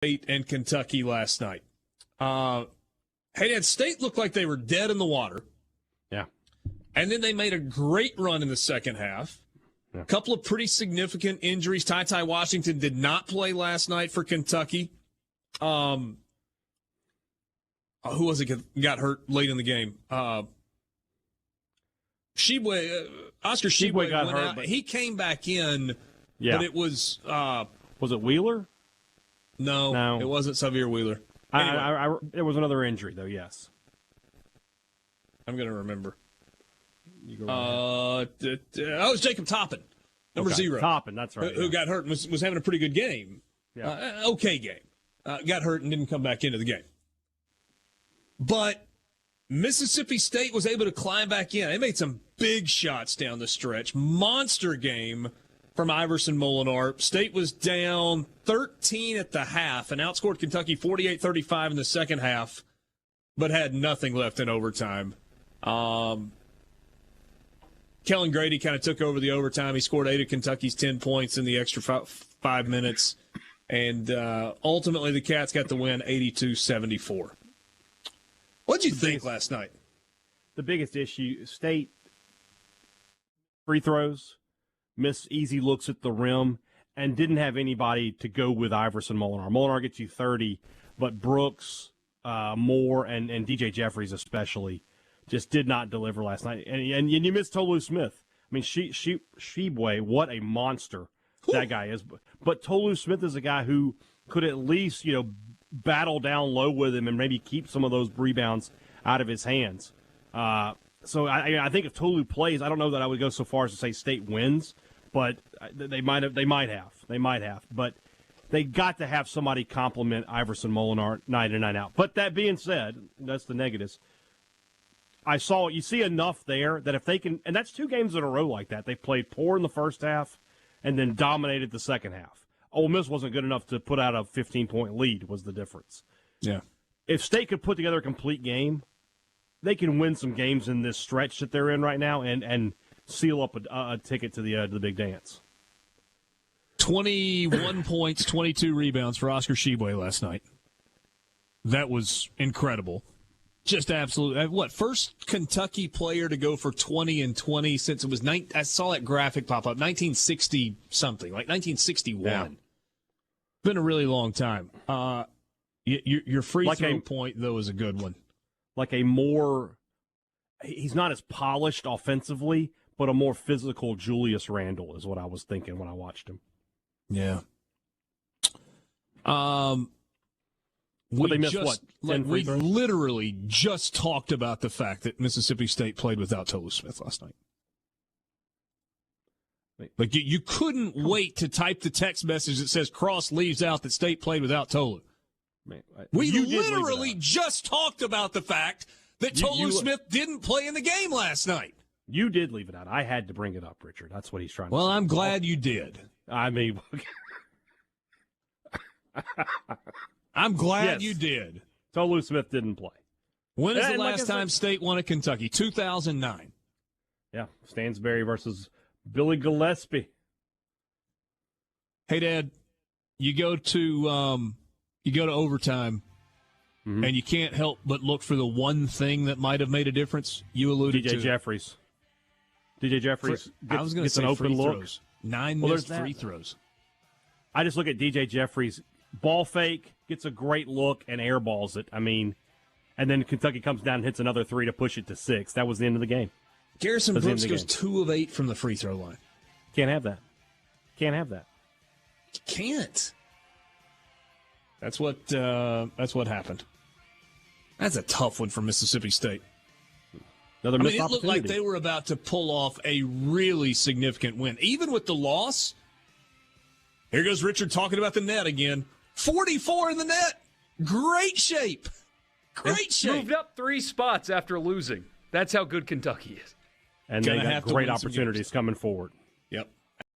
State and Kentucky last night. Hey, Dad, State looked like they were dead in the water. Yeah. And then they made a great run in the second half. A couple of pretty significant injuries. Ty Washington did not play last night for Kentucky. Who was it got hurt late in the game? Oscar Shibwe got went hurt, out. but He came back in, but it was was it Wheeler? No, it wasn't Xavier Wheeler. Anyway, It was another injury, though, yes. I'm going to remember. You go it was Jacob Toppin, number 0. Toppin, that's right. Who got hurt and was having a pretty good game. Yeah. Okay game. Got hurt and didn't come back into the game. But Mississippi State was able to climb back in. They made some big shots down the stretch. Monster game from Iverson Molinar. State was down 13 at the half and outscored Kentucky 48-35 in the second half, but had nothing left in overtime. Kellen Grady kind of took over the overtime. He scored 8 of Kentucky's 10 points in the extra 5 minutes. And ultimately the Cats got the win 82-74. What did you think last night? The biggest issue, State free throws, missed easy looks at the rim, and didn't have anybody to go with Iverson Molinar. Molinar gets you 30, but Brooks, Moore, and DJ Jeffries especially just did not deliver last night. And you missed Tolu Smith. I mean, Shibwe, what a monster that guy is. But Tolu Smith is a guy who could at least, battle down low with him and maybe keep some of those rebounds out of his hands. So I think if Tolu plays, I don't know that I would go so far as to say State wins, but they might have. But they got to have somebody compliment Iverson Molinar night in, night out. But that being said, that's the negatives. You see enough there that if they can, and that's 2 games in a row like that. They played poor in the first half and then dominated the second half. Ole Miss wasn't good enough to put out a 15-point lead was the difference. Yeah. If State could put together a complete game, they can win some games in this stretch that they're in right now and seal up a ticket to the big dance. 21 points, 22 rebounds for Oscar Shibwe last night. That was incredible. Just absolute. First Kentucky player to go for 20 and 20 since it was I saw that graphic pop up 1960 something, like 1961. Yeah. Been a really long time. Your free throw point though is a good one. Like he's not as polished offensively, but a more physical Julius Randle is what I was thinking when I watched him. Yeah. They missed we literally just talked about the fact that Mississippi State played without Tolu Smith last night. Like you couldn't wait to type the text message that says Cross leaves out that State played without Tolu. We literally just talked about the fact that Tolu Smith didn't play in the game last night. You did leave it out. I had to bring it up, Richard. That's what he's trying to say. Well, I'm glad you did. I mean, I'm glad you did. Tolu Smith didn't play. When is the last time State won at Kentucky? 2009. Yeah, Stansbury versus Billy Gillespie. Hey, Dad, you go to overtime, and you can't help but look for the one thing that might have made a difference. You alluded to DJ Jeffries. DJ Jeffries gets an open look. 9 missed free throws. I just look at DJ Jeffries. Ball fake, gets a great look, and airballs it. I mean, and then Kentucky comes down and hits another 3 to push it to 6. That was the end of the game. Garrison Brooks goes 2 of 8 from the free throw line. Can't have that. Can't have that. You can't. That's what happened. That's a tough one for Mississippi State. Another missed it opportunity. Looked like they were about to pull off a really significant win. Even with the loss, here goes Richard talking about the net again. 44 in the net. Great shape. Great shape. Moved up 3 spots after losing. That's how good Kentucky is. And they got great opportunities coming forward. Yep.